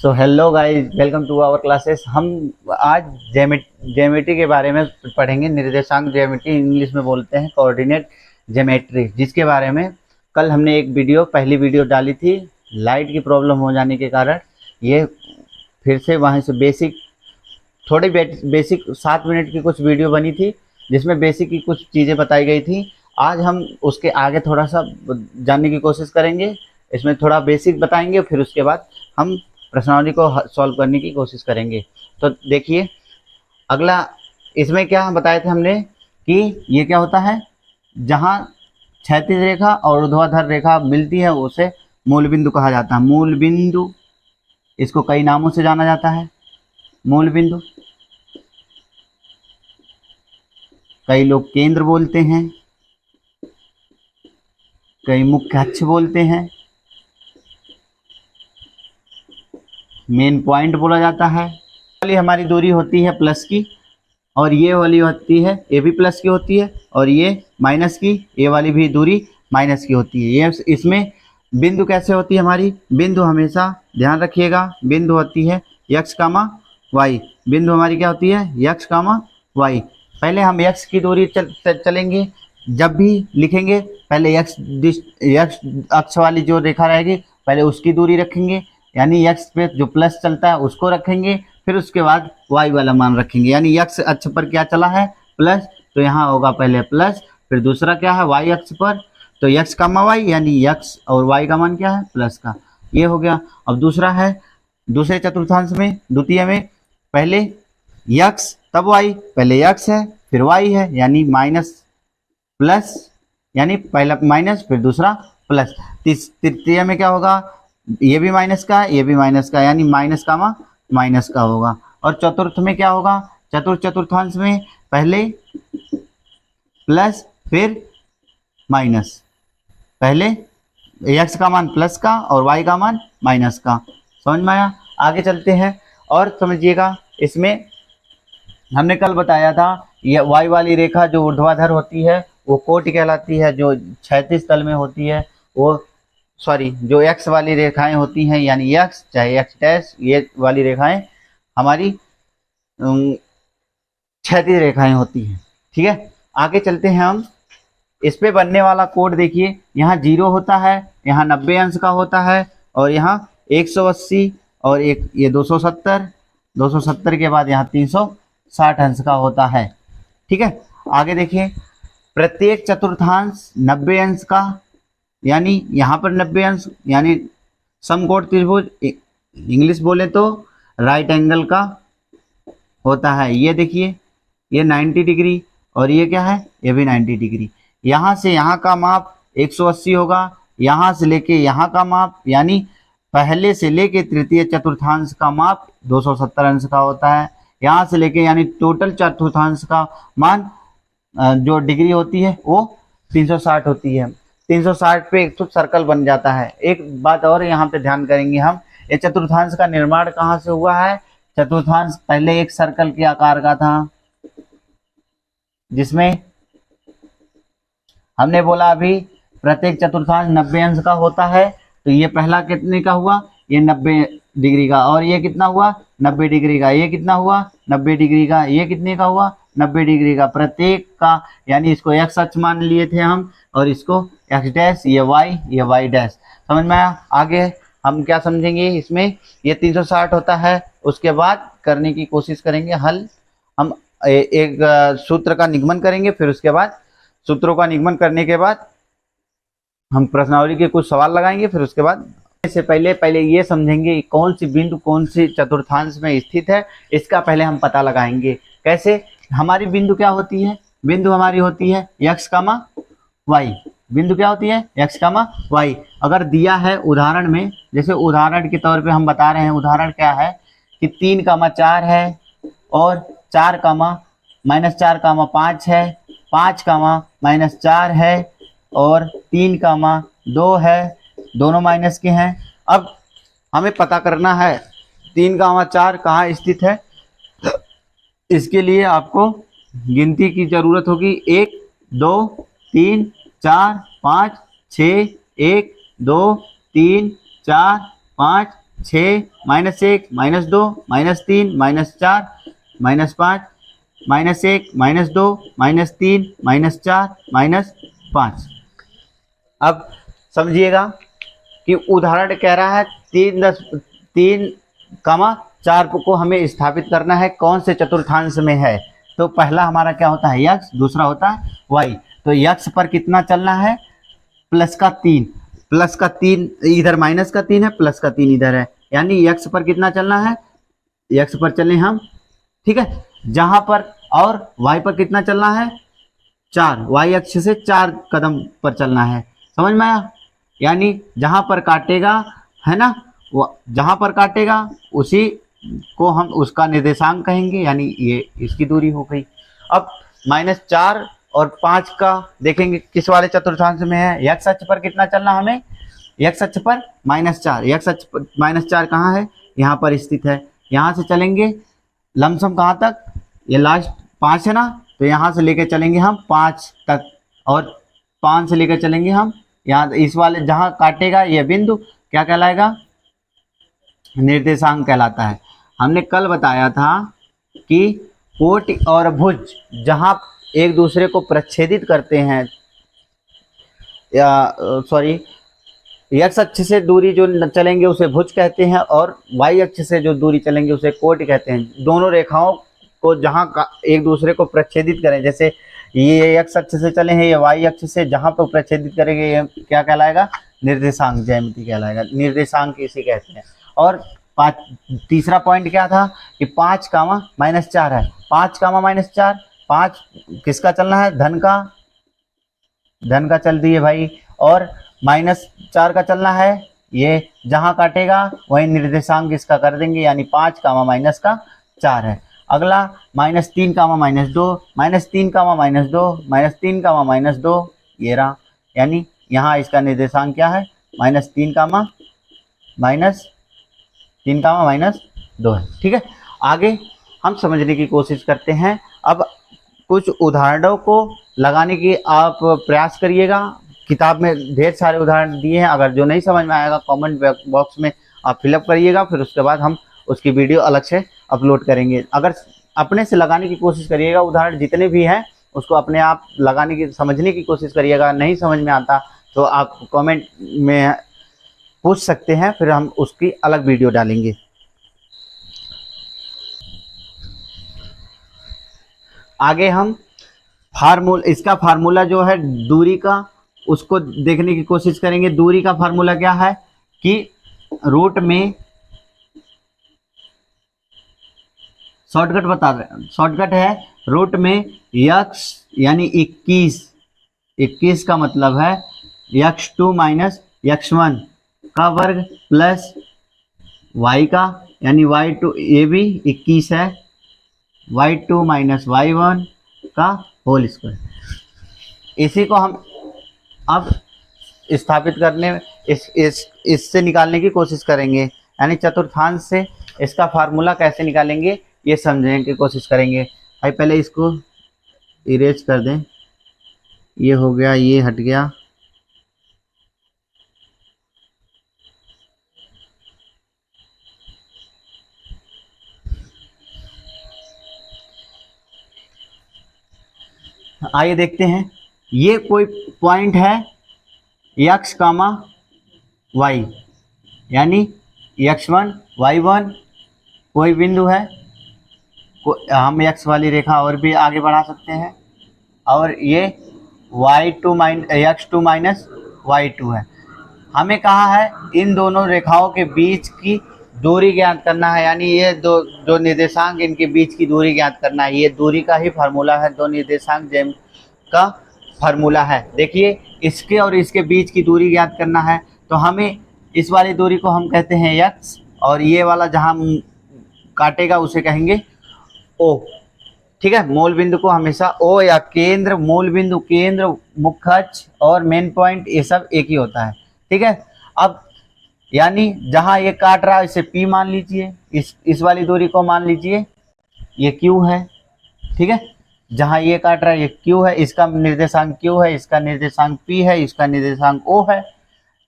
So hello guys, welcome to our classes. हम आज geometry के बारे में पढ़ेंगे। निर्देशांक ज्योमेट्री, इंग्लिश में बोलते हैं कोऑर्डिनेट ज्योमेट्री, जिसके बारे में कल हमने एक पहली वीडियो डाली थी। लाइट की प्रॉब्लम हो जाने के कारण ये फिर से वहाँ से बेसिक 7 मिनट की कुछ वीडियो बनी थी, जिसमें बेसिक की कुछ चीज़ें बताई गई थी। आज हम उसके आगे थोड़ा सा जानने की कोशिश करेंगे। इसमें थोड़ा बेसिक बताएंगे, फिर उसके बाद हम प्रश्नावली को सॉल्व करने की कोशिश करेंगे। तो देखिए, अगला इसमें क्या बताए थे हमने कि ये क्या होता है, जहाँ क्षैतिज रेखा और ऊर्ध्वाधर रेखा मिलती है उसे मूल बिंदु कहा जाता है। मूल बिंदु, इसको कई नामों से जाना जाता है। मूल बिंदु, कई लोग केंद्र बोलते हैं, कई मुख्य अक्ष बोलते हैं, मेन पॉइंट बोला जाता है। वाली हमारी दूरी होती है प्लस की, और ये वाली होती है, ये भी प्लस की होती है, और ये माइनस की, ये वाली भी दूरी माइनस की होती है। ये इसमें बिंदु कैसे होती है हमारी? बिंदु हमेशा ध्यान रखिएगा, बिंदु होती है x, y। बिंदु हमारी क्या होती है? x, y। पहले हम x की दूरी चलेंगे। जब भी लिखेंगे पहले x अक्ष वाली जो रेखा रहेगी पहले उसकी दूरी रखेंगे, यानी x पे जो प्लस चलता है उसको रखेंगे, फिर उसके बाद y वाला मान रखेंगे। यानी x अक्ष पर क्या चला है? प्लस, तो यहाँ होगा पहले प्लस, फिर दूसरा क्या है? y अक्ष पर, तो x, y, यानी x और y का मान क्या है? प्लस का। ये हो गया। अब दूसरा है, दूसरे चतुर्थांश में, द्वितीय में, पहले x तब y, पहले x है फिर y है, यानी माइनस प्लस, यानी पहला माइनस फिर दूसरा प्लस। तृतीय में क्या होगा? ये भी माइनस का, ये भी माइनस का, यानी माइनस का माइनस का होगा। और चतुर्थ में क्या होगा? चतुर्थांश में पहले प्लस फिर माइनस, पहले x का मान प्लस का और y का मान माइनस का। समझ में आया? आगे चलते हैं और समझिएगा। इसमें हमने कल बताया था, ये y वाली रेखा जो ऊर्ध्वाधर होती है वो कोटि कहलाती है, जो क्षैतिज तल में होती है वो जो x वाली रेखाएं होती हैं, यानी x चाहे x डैश, ये वाली रेखाएं हमारी क्षैतिज रेखाएं होती हैं। ठीक है, आगे चलते हैं हम। इस पे बनने वाला कोड देखिए, यहाँ 0 होता है, यहाँ 90 अंश का होता है, और यहाँ 180, और एक ये 270 के बाद यहाँ 360 अंश का होता है। ठीक है, आगे देखिए, प्रत्येक चतुर्थांश 90 अंश का, यानी यहाँ पर 90 अंश, यानी समकोण त्रिभुज, इंग्लिश बोले तो राइट एंगल का होता है। ये देखिए, ये 90 डिग्री, और ये क्या है? ये भी 90 डिग्री। यहाँ से यहाँ का माप 180 होगा, यहाँ से लेके यहाँ का माप, यानी पहले से लेके तृतीय चतुर्थांश का माप 270 अंश का होता है। यहाँ से लेके, यानी टोटल चतुर्थांश का मान जो डिग्री होती है वो 360 होती है। 360 पे एक तो सर्कल बन जाता है। एक बात और यहाँ पे ध्यान करेंगे हम, ये चतुर्थांश का निर्माण कहाँ से हुआ है? चतुर्थांश पहले एक सर्कल के आकार का था, जिसमें हमने बोला अभी प्रत्येक चतुर्थांश 90 अंश का होता है। तो ये पहला कितने का हुआ? ये 90 डिग्री का। और ये कितना हुआ? 90 डिग्री का। ये कितना हुआ? 90 डिग्री का। ये कितने का हुआ? 90 डिग्री का। प्रत्येक का, यानी इसको x अक्ष मान लिए थे हम, और इसको x डैश, ये y डैश। समझ में आया? आगे हम क्या समझेंगे इसमें? ये 360 होता है, उसके बाद करने की कोशिश करेंगे हल। हम एक सूत्र का निगमन करेंगे, फिर उसके बाद सूत्रों का निगमन करने के बाद हम प्रश्नावली के कुछ सवाल लगाएंगे, फिर उसके बाद से पहले ये समझेंगे कौन सी बिंदु कौन सी चतुर्थांश में स्थित है, इसका पहले हम पता लगाएंगे। कैसे? हमारी बिंदु क्या होती है? बिंदु हमारी होती है x, y। बिंदु क्या होती है? x, y। अगर दिया है उदाहरण में, जैसे उदाहरण के तौर पे हम बता रहे हैं, उदाहरण क्या है कि 3, 4 है, और 4, -4, 5 है, 5, -4 है, और 3, 2 है, दोनों माइनस के हैं। अब हमें पता करना है 3, 4 कहाँ स्थित है। इसके लिए आपको गिनती की जरूरत होगी। 1, 2, 3, 4, 5, 6, 1, 2, 3, 4, 5, 6 -1 -2 -3 -4 -5 -1 -2 -3 -4 -5। अब समझिएगा कि उदाहरण कह रहा है 3.4 को हमें स्थापित करना है कौन से चतुर्थांश में है। तो पहला हमारा क्या होता है x, दूसरा होता है y। तो x पर कितना चलना है, प्लस का 3 इधर माइनस का 3 है, प्लस का 3 इधर है, यानी x पर कितना चलना है, x पर चलें हम, ठीक है, जहां पर, और y पर कितना चलना है 4, y अक्ष से 4 कदम पर चलना है। समझ में आया, यानी जहां पर काटेगा है ना, जहां पर काटेगा उसी को हम उसका निर्देशांक कहेंगे, यानी ये इसकी दूरी हो गई। अब -4 और 5 का देखेंगे किस वाले चतुर्थांश में है। x अक्ष पर कितना चलना हमें, x अक्ष पर -4, x अक्ष पर -4 कहाँ है, यहाँ पर स्थित है। यहाँ से चलेंगे लमसम कहाँ तक, ये लास्ट 5 है ना, तो यहाँ से लेकर चलेंगे हम 5 तक, और 5 से लेकर चलेंगे हम यहाँ, इस वाले जहाँ काटेगा ये बिंदु क्या कहलाएगा, निर्देशांक कहलाता है। हमने कल बताया था कि कोटि और भुज जहाँ एक दूसरे को प्रच्छेदित करते हैं, या सॉरी, x अक्ष से दूरी जो चलेंगे उसे भुज कहते हैं, और y अक्ष से जो दूरी चलेंगे उसे कोटि कहते हैं। दोनों रेखाओं को जहाँ एक दूसरे को प्रच्छेदित करें, जैसे ये x अक्ष से चले हैं, ये y अक्ष से जहाँ पर प्रच्छेदित करेंगे ये क्या कहलाएगा, निर्देशांक ज्यामिति कहलाएगा, निर्देशांक इसे कहते हैं। और तीसरा पॉइंट क्या था कि 5, -4 है, 5, -4, 5 किसका चलना है, धन का चल दिए भाई, और -4 का चलना है, ये जहां काटेगा वही निर्देशांक इसका कर देंगे, यानी 5, -4 है। अगला -3, -2, -3, -2 ये रहा, यानी यहाँ इसका निर्देशांक क्या है, -3, -2 है। ठीक है, आगे हम समझने की कोशिश करते हैं। अब कुछ उदाहरणों को लगाने की आप प्रयास करिएगा, किताब में ढेर सारे उदाहरण दिए हैं, अगर जो नहीं समझ में आएगा कमेंट बॉक्स में आप फिलअप करिएगा, फिर उसके बाद हम उसकी वीडियो अलग से अपलोड करेंगे। अगर अपने से लगाने की कोशिश करिएगा, उदाहरण जितने भी हैं उसको अपने आप लगाने की, समझने की कोशिश करिएगा। नहीं समझ में आता तो आप कमेंट में पूछ सकते हैं, फिर हम उसकी अलग वीडियो डालेंगे। आगे हम इसका फार्मूला जो है दूरी का, उसको देखने की कोशिश करेंगे। दूरी का फार्मूला क्या है कि रूट में, शॉर्टकट बता रहे, शॉर्टकट है रूट में x यानी 21 का मतलब है x2 - x1 का वर्ग प्लस y का, यानी y2, ये भी 21 है, y2 - y1 का होल स्क्वायर। इसी को हम अब स्थापित करने, इससे निकालने की कोशिश करेंगे, यानी चतुर्थांश से इसका फार्मूला कैसे निकालेंगे ये समझने की कोशिश करेंगे। भाई पहले इसको इरेज कर दें, ये हो गया, ये हट गया, आइए देखते हैं। ये कोई पॉइंट है x, y, यानी x1 y1 कोई बिंदु है, हम x वाली रेखा और भी आगे बढ़ा सकते हैं, और ये x2 y2 है। हमें कहा है इन दोनों रेखाओं के बीच की दूरी ज्ञात करना है, यानी ये दो निर्देशांक, इनके बीच की दूरी ज्ञात करना है। ये दूरी का ही फार्मूला है, दो निर्देशांक का फार्मूला है। देखिए, इसके और इसके बीच की दूरी ज्ञात करना है, तो हमें इस वाली दूरी को हम कहते हैं x, और ये वाला जहाँ काटेगा उसे कहेंगे O। ठीक है, मूल बिंदु को हमेशा O या केंद्र, मूल बिंदु, केंद्र, मुख्य अक्ष और मेन पॉइंट, ये सब एक ही होता है। ठीक है, अब यानी जहां ये काट रहा है इसे P मान लीजिए, इस वाली दूरी को मान लीजिए ये Q है। ठीक है, जहां ये काट रहा है ये Q है, इसका निर्देशांक Q है, इसका निर्देशांक P है, इसका निर्देशांक O है।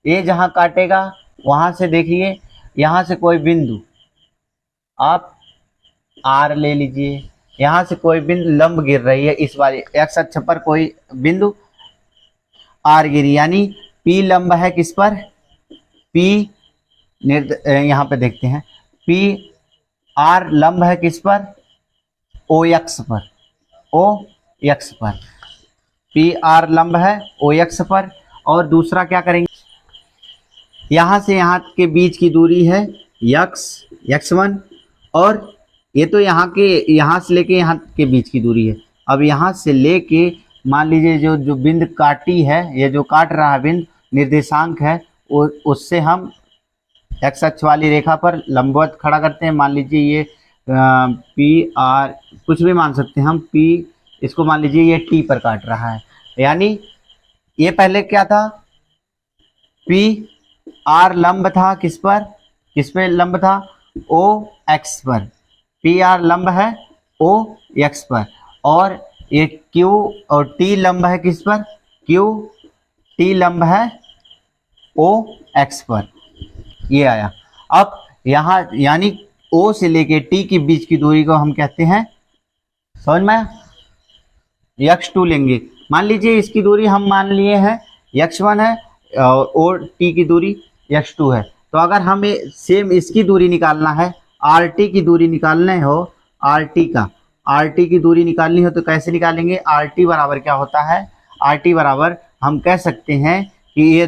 ये जहां काटेगा वहां से देखिए यहाँ से कोई बिंदु आप R ले लीजिए, यहाँ से कोई बिंदु लंब गिर रही है इस वाले x अक्ष पर कोई बिंदु R गिरी, यानी P लंब है किस पर, P यहाँ पे देखते हैं P R लंब है किस पर, OX पर, OX पर, P R लंब है OX पर। और दूसरा क्या करेंगे, यहाँ से यहाँ के बीच की दूरी है x1, और ये तो यहाँ से लेके यहाँ के बीच की दूरी है। अब यहाँ से लेके मान लीजिए जो बिंदु काटी है, ये जो काट रहा है बिंदु निर्देशांक है, उससे हम x अक्ष वाली रेखा पर लंबवत खड़ा करते हैं। मान लीजिए ये P R कुछ भी मान सकते हैं हम, P इसको मान लीजिए ये T पर काट रहा है, यानी ये पहले क्या था, P R लंब था किस पे लंब था, OX पर, P R लंब है OX पर, और ये Q और T लंब है किस पर, T लंब है OX पर, ये आया। अब यहाँ यानी O से लेके T के बीच की दूरी को हम कहते हैं, समझ में, x2 लेंगे। मान लीजिए इसकी दूरी हम मान लिए हैं x1 है और T की दूरी x2 है, तो अगर हमें सेम इसकी दूरी निकालना है, RT की दूरी निकालना हो, RT की दूरी निकालनी हो तो कैसे निकालेंगे, RT बराबर क्या होता है, RT बराबर हम कह सकते हैं कि ये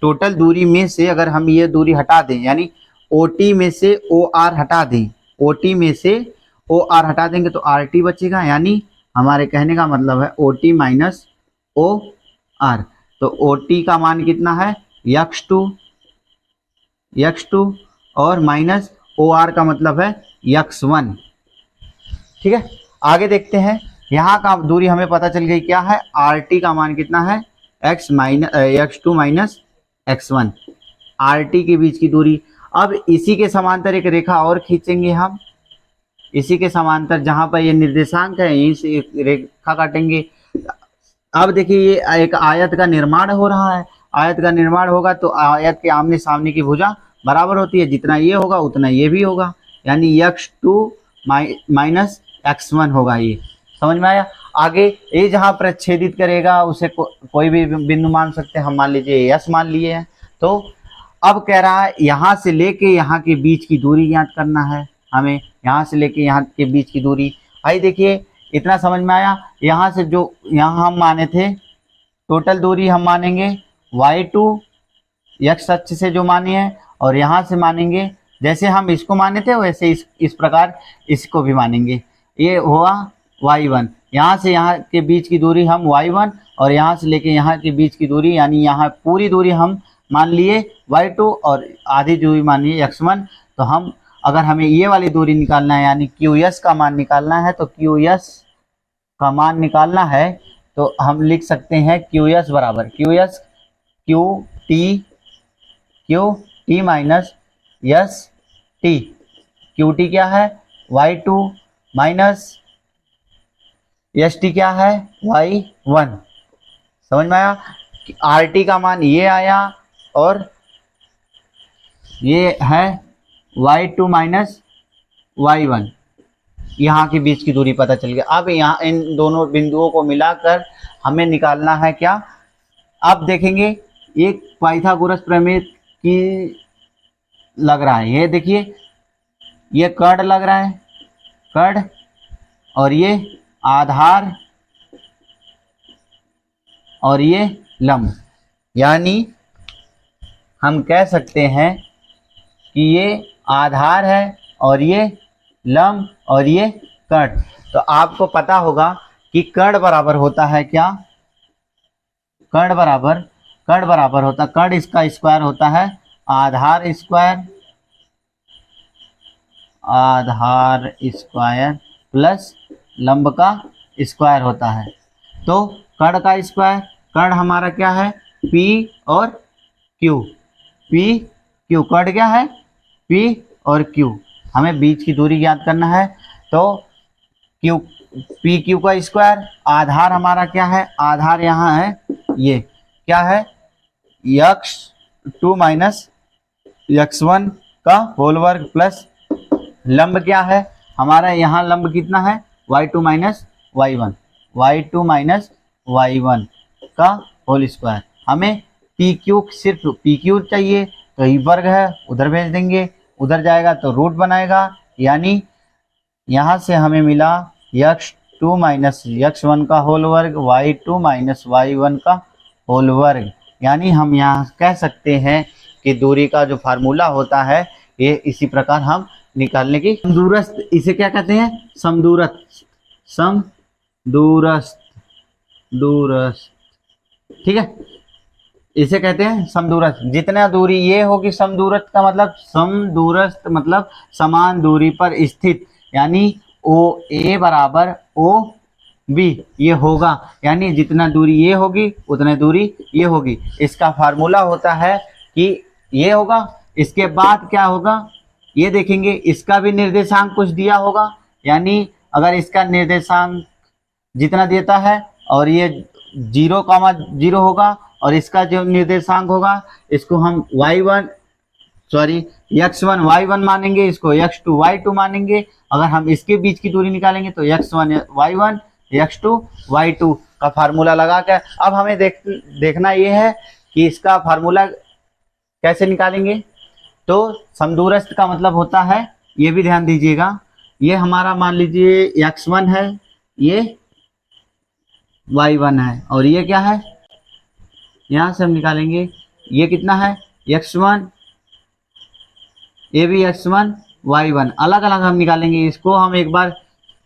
टोटल दूरी में से अगर हम ये दूरी हटा दें, यानी OT में से OR हटा दें, OT में से OR हटा देंगे तो RT बचेगा, यानी हमारे कहने का मतलब है OT माइनस OR। तो OT का मान कितना है x2 और माइनस OR का मतलब है x1। ठीक है, आगे देखते हैं। यहाँ का दूरी हमें पता चल गई क्या है, RT का मान कितना है x2 माइनस x1, RT के बीच की दूरी। अब इसी के समांतर एक रेखा और खींचेंगे हम, इसी के समांतर जहां पर ये निर्देशांक है यहीं से एक रेखा काटेंगे। अब देखिए ये एक आयत का निर्माण हो रहा है, आयत का निर्माण होगा तो आयत के आमने सामने की भुजा बराबर होती है, जितना ये होगा उतना ये भी होगा, यानी x2 माइनस x1 होगा। ये समझ में आया। आगे ये जहां पर छेदित करेगा उसे कोई भी बिंदु मान सकते हैं, हम मान लीजिए S मान लिए हैं। तो अब कह रहा है यहाँ से लेके यहाँ के बीच की दूरी ज्ञात करना है हमें, यहाँ से लेके यहाँ के बीच की दूरी। आइए देखिए इतना समझ में आया। यहाँ से जो यहाँ हम माने थे टोटल दूरी हम मानेंगे y2 x अक्ष से जो मानी है, और यहाँ से मानेंगे जैसे हम इसको माने थे वैसे इस प्रकार इसको भी मानेंगे। ये हुआ y1, यहाँ से यहाँ के बीच की दूरी हम y1 और यहाँ से लेके यहाँ के बीच की दूरी यानी यहाँ पूरी दूरी हम मान लिए y2 और आधी दूरी मान लिए x1। तो हम अगर हमें ये वाली दूरी निकालना है यानी QS का मान निकालना है, तो QS का मान निकालना है तो हम लिख सकते हैं QS बराबर QT माइनस ST। QT क्या है y2 माइनस ST क्या है y1। समझ में आया। RT का मान ये आया और ये है y2 माइनस y1, यहाँ के बीच की दूरी पता चल गया। अब यहाँ इन दोनों बिंदुओं को मिलाकर हमें निकालना है क्या, अब देखेंगे एक पाइथागोरस प्रमेय की लग रहा है। ये देखिए ये कर्ण लग रहा है, कर्ण, और ये आधार और ये लंब, यानी हम कह सकते हैं कि ये आधार है और ये लंब और ये कर्ण। तो आपको पता होगा कि कर्ण बराबर होता है क्या, कर्ण बराबर होता, कर्ण इसका स्क्वायर होता है आधार स्क्वायर प्लस लंब का स्क्वायर होता है। तो कर्ण का स्क्वायर, कर्ण हमारा क्या है P और Q, कर्ण क्या है P और Q। हमें बीच की दूरी ज्ञात करना है, तो PQ का स्क्वायर, आधार हमारा क्या है, आधार यहाँ है ये क्या है x2 माइनस x1 का होल वर्ग प्लस लंब क्या है हमारा, यहाँ लंब कितना है y2 minus y1, y2 minus y1 का होल स्क्वायर। हमें पी क्यू, सिर्फ पी क्यू चाहिए, तो ये वर्ग है उधर भेज देंगे, उधर जाएगा तो रूट बनाएगा, यानी यहाँ से हमें मिला x2 माइनस x1 का होल वर्ग, y2 माइनस y1 का होल वर्ग। यानी हम यहाँ कह सकते हैं कि दूरी का जो फार्मूला होता है ये इसी प्रकार हम निकालने की, समदूरस्थ, इसे क्या कहते हैं समदूरस्थ, समदूरस्थ, दूरस्थ, ठीक है, इसे कहते हैं समदूरस्थ। जितना दूरी ये होगी, समदूरस्थ का मतलब, समदूरस्थ मतलब समान दूरी पर स्थित, यानी ओ ए बराबर ओ बी ये होगा, यानी जितना दूरी ये होगी उतना दूरी ये होगी। इसका फार्मूला होता है कि ये होगा, इसके बाद क्या होगा ये देखेंगे, इसका भी निर्देशांक कुछ दिया होगा, यानी अगर इसका निर्देशांक जितना देता है और ये 0,0 होगा और इसका जो निर्देशांक होगा इसको हम x1 y1 मानेंगे, इसको x2 y2 मानेंगे। अगर हम इसके बीच की दूरी निकालेंगे तो x1 y1 x2 y2 का फार्मूला लगा कर, अब हमें देखना ये है कि इसका फार्मूला कैसे निकालेंगे। तो समदूरस्थ का मतलब होता है, ये भी ध्यान दीजिएगा, ये हमारा मान लीजिए x1 है, ये y1 है, और ये क्या है, यहाँ से हम निकालेंगे ये कितना है x1, ये भी x1 y1, अलग अलग हम निकालेंगे इसको। हम एक बार,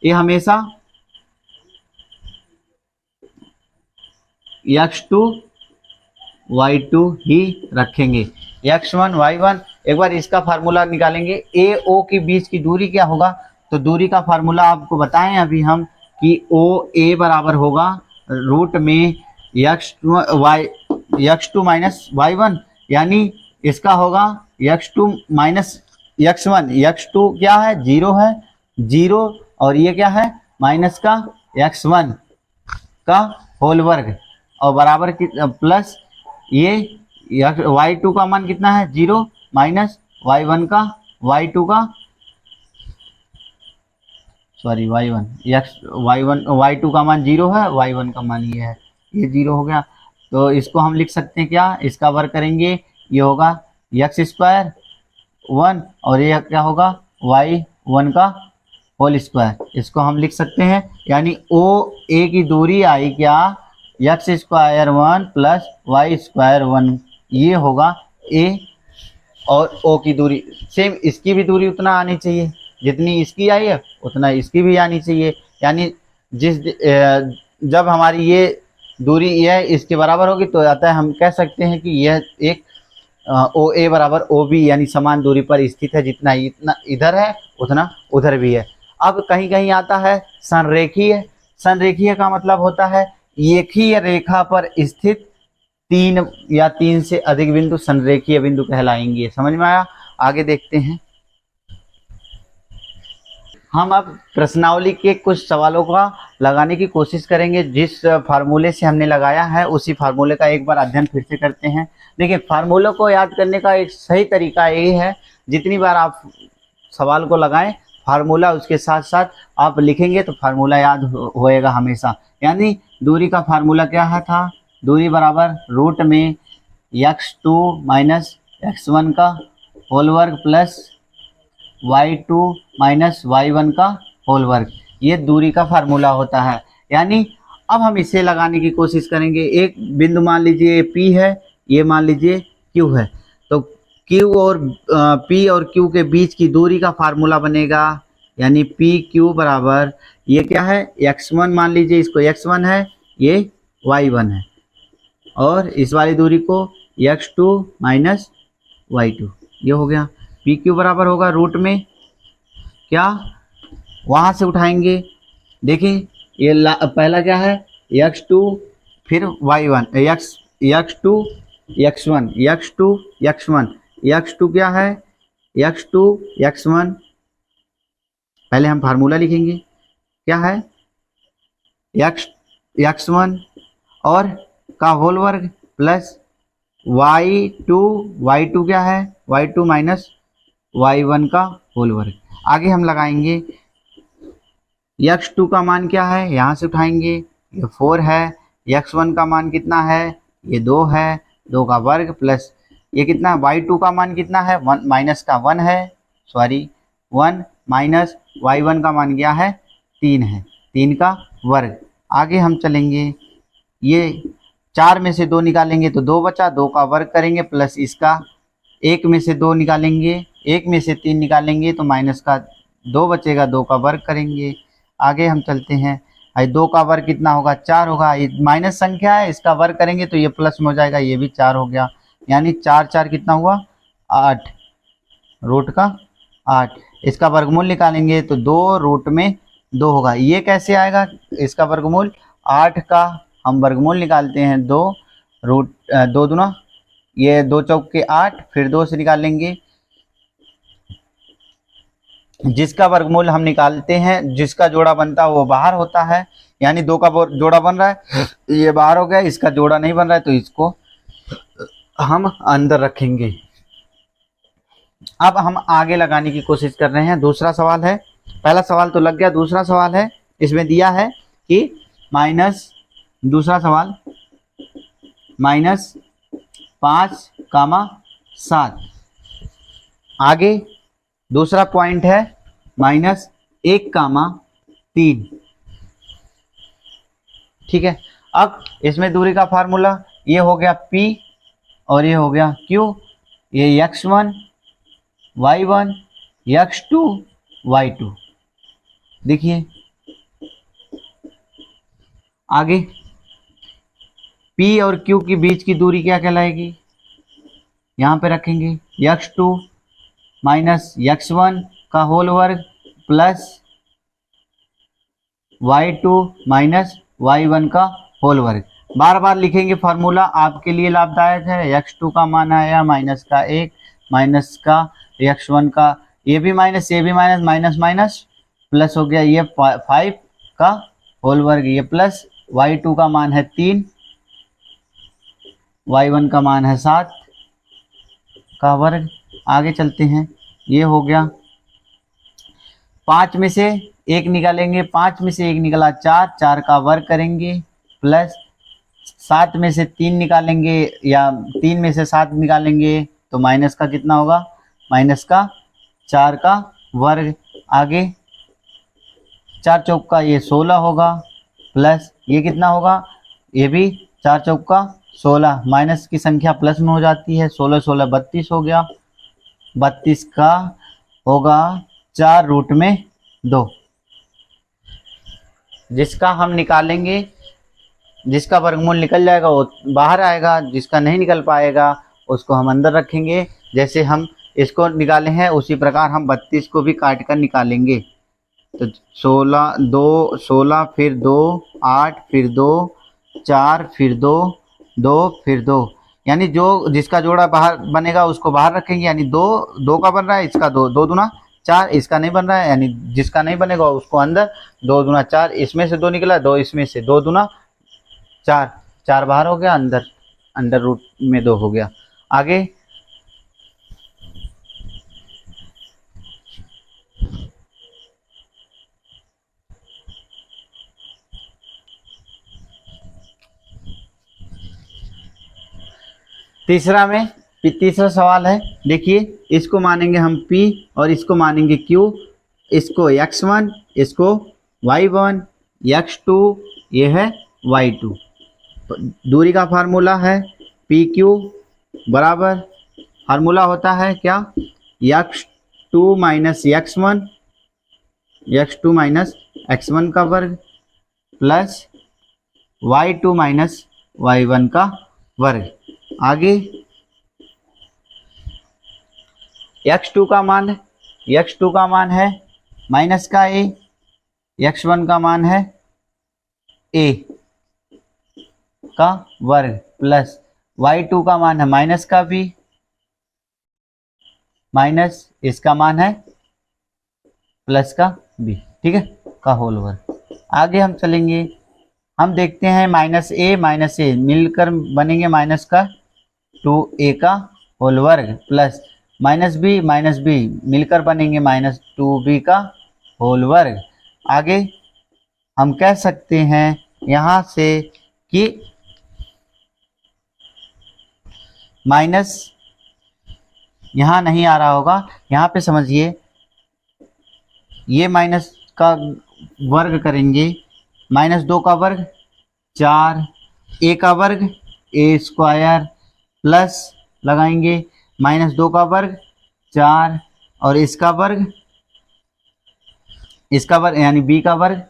ये हमेशा x2 y2 ही रखेंगे, x1 y1। एक बार इसका फार्मूला निकालेंगे, ए ओ के बीच की दूरी क्या होगा, तो दूरी का फार्मूला आपको बताएं अभी हम कि ओ ए बराबर होगा रूट में x2 माइनस y1, यानी इसका होगा x2 माइनस x1, x2 क्या है 0 है, 0, और ये क्या है माइनस का x1 का होल वर्ग, और बराबर प्लस ये y2 का मान कितना है 0 माइनस y1 का, y2 का सॉरी y1 y2 का मान 0 है, y1 का मान ये है, ये 0 हो गया। तो इसको हम लिख सकते हैं क्या, इसका वर्ग करेंगे ये होगा x² 1 और ये क्या होगा y1 का होल स्क्वायर, इसको हम लिख सकते हैं। यानी ओ ए की दूरी आई क्या x² 1 प्लस y² 1, ये होगा ए, और ओ की दूरी सेम, इसकी भी दूरी उतना आनी चाहिए जितनी इसकी आई है उतना इसकी भी आनी चाहिए, यानी जब हमारी ये दूरी यह इसके बराबर होगी तो आता है, हम कह सकते हैं कि यह एक ओ ए बराबर ओ बी, यानी समान दूरी पर स्थित है, जितना इतना इधर है उतना उधर भी है। अब कहीं कहीं आता है संरेखीय, संरेखीय का मतलब होता है एक ही रेखा पर स्थित 3 या 3 से अधिक बिंदु संरेखीय बिंदु कहलाएंगे। समझ में आया, आगे देखते हैं। हम अब प्रश्नावली के कुछ सवालों का लगाने की कोशिश करेंगे, जिस फार्मूले से हमने लगाया है उसी फार्मूले का एक बार अध्ययन फिर से करते हैं। देखिए, फार्मूलों को याद करने का एक सही तरीका ये है, जितनी बार आप सवाल को लगाएं फार्मूला उसके साथ साथ आप लिखेंगे तो फार्मूला याद होएगा हमेशा। यानी दूरी का फार्मूला क्या है था, दूरी बराबर रूट में x2 माइनस x1 का होल वर्ग प्लस y2 माइनस y1 का होल वर्ग, ये दूरी का फार्मूला होता है। यानी अब हम इसे लगाने की कोशिश करेंगे। एक बिंदु मान लीजिए P है, ये मान लीजिए Q है, तो Q और P और Q के बीच की दूरी का फार्मूला बनेगा, यानी PQ बराबर ये क्या है x1, मान लीजिए इसको x1 है, ये y1 है, और इस वाली दूरी को x2 माइनस y2, ये हो गया। PQ बराबर होगा रूट में क्या, वहाँ से उठाएंगे, देखिए ये पहला क्या है x2 फिर y1 x2 x1 x2 x1 x2 क्या है x2 x1, पहले हम फार्मूला लिखेंगे क्या है x1 और का होल वर्ग प्लस y2 क्या है y2 माइनस y1 का होल वर्ग। आगे हम लगाएंगे x2 का मान क्या है, यहाँ से उठाएंगे, ये 4 है। x1 का मान कितना है, ये 2 है, 2 का वर्ग प्लस ये कितना, y2 का मान कितना है, 1 माइनस का 1 है, सॉरी 1 माइनस y1 का मान क्या है, 3 है, 3 का वर्ग। आगे हम चलेंगे, ये 4 में से 2 निकालेंगे तो 2 बचा, 2 का वर्ग करेंगे प्लस इसका 1 में से 2 निकालेंगे, 1 में से 3 निकालेंगे तो माइनस का 2 बचेगा, 2 का वर्ग करेंगे। आगे हम चलते हैं, 2 का वर्ग कितना होगा, 4 होगा, ये माइनस संख्या है, इसका वर्ग करेंगे तो ये प्लस में हो जाएगा, ये भी 4 हो गया, यानी 4 4 कितना हुआ, 8, रूट का 8। इसका वर्गमूल निकालेंगे तो 2 रूट में 2 होगा। ये कैसे आएगा, इसका वर्गमूल 8 का हम वर्गमूल निकालते हैं 2 रूट 2 दूना, ये 2 चौक के 8, फिर 2 से निकालेंगे, जिसका वर्गमूल हम निकालते हैं, जिसका जोड़ा बनता है वो बाहर होता है, यानी 2 का जोड़ा बन रहा है, ये बाहर हो गया, इसका जोड़ा नहीं बन रहा है तो इसको हम अंदर रखेंगे। अब हम आगे लगाने की कोशिश कर रहे हैं। दूसरा सवाल है, पहला सवाल तो लग गया, दूसरा सवाल है, इसमें दिया है कि दूसरा सवाल -5, आगे दूसरा पॉइंट है -1, 3। ठीक है, अब इसमें दूरी का फार्मूला ये हो गया P और ये हो गया Q, ये x1 y1 x2 y2। देखिए आगे P और Q के बीच की दूरी क्या कहलाएगी, यहाँ पे रखेंगे x2 माइनस x1 का होल वर्ग प्लस y2 माइनस y1 का होल वर्ग। बार बार लिखेंगे, फार्मूला आपके लिए लाभदायक है। x2 का मान आया माइनस का 1 माइनस का x1 का, ये भी माइनस माइनस माइनस प्लस हो गया, ये 5 का होल वर्ग, ये प्लस y2 का मान है 3, y1 का मान है 7 का वर्ग। आगे चलते हैं, ये हो गया 5 में से 1 निकालेंगे, 5 में से 1 निकला 4, 4 का वर्ग करेंगे प्लस 7 में से 3 निकालेंगे या 3 में से 7 निकालेंगे तो माइनस का कितना होगा, माइनस का 4 का वर्ग। आगे 4 चौक का ये 16 होगा प्लस ये कितना होगा, ये भी 4 चौक का 16, माइनस की संख्या प्लस में हो जाती है, 16 16 32 हो गया, 32 का होगा 4 रूट में 2, जिसका हम निकालेंगे, जिसका वर्गमूल निकल जाएगा वो बाहर आएगा, जिसका नहीं निकल पाएगा उसको हम अंदर रखेंगे। जैसे हम इसको निकाले हैं उसी प्रकार हम 32 को भी काट कर निकालेंगे। तो 16 2 16 फिर 2 8 फिर 2 4 फिर 2 2 फिर 2, यानी जो जिसका जोड़ा बाहर बनेगा उसको बाहर रखेंगे, यानी 2 का बन रहा है, इसका 2 2 दूना 4, इसका नहीं बन रहा है, यानी जिसका नहीं बनेगा उसको अंदर, 2 दूना 4, इसमें से 2 निकला, 2 इसमें से, 2 दूना 4, 4 बाहर हो गया, अंदर रूट में 2 हो गया। आगे तीसरा सवाल है, देखिए इसको मानेंगे हम P और इसको मानेंगे Q, इसको x1 इसको y1 x2 ये है y2। दूरी का फार्मूला है PQ बराबर, फार्मूला होता है क्या, x2 माइनस x1 का वर्ग प्लस y2 माइनस y1 का वर्ग। आगे x2 का मान है माइनस का a, x1 का मान है a का वर्ग प्लस y2 का मान है माइनस का b माइनस इसका मान है प्लस का b, ठीक है, का होल वर्ग। आगे हम चलेंगे, हम देखते हैं माइनस ए मिलकर बनेंगे माइनस का 2a का होल वर्ग प्लस माइनस बी मिलकर बनेंगे -2b का होल वर्ग। आगे हम कह सकते हैं यहाँ से कि माइनस यहाँ नहीं आ रहा होगा, यहाँ पे समझिए ये माइनस का वर्ग करेंगे, -2 का वर्ग 4, a का वर्ग a² प्लस लगाएंगे -2 का वर्ग 4 और इसका वर्ग यानी b का वर्ग।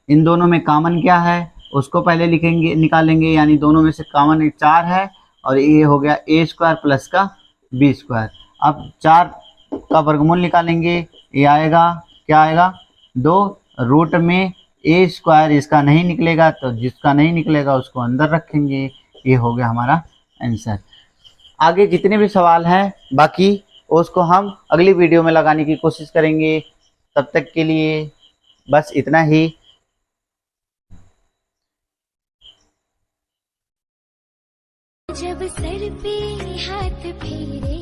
इन दोनों में कॉमन क्या है उसको पहले लिखेंगे, निकालेंगे, यानी दोनों में से कॉमन 4 है और ये हो गया a² प्लस का b²। अब 4 का वर्गमूल निकालेंगे, ये आएगा, क्या आएगा 2 रूट में a² इसका नहीं निकलेगा, तो जिसका नहीं निकलेगा उसको अंदर रखेंगे। ये हो गया हमारा आंसर। आगे जितने भी सवाल हैं बाकी उसको हम अगली वीडियो में लगाने की कोशिश करेंगे। तब तक के लिए बस इतना ही। जब सर पे हाथ फेरे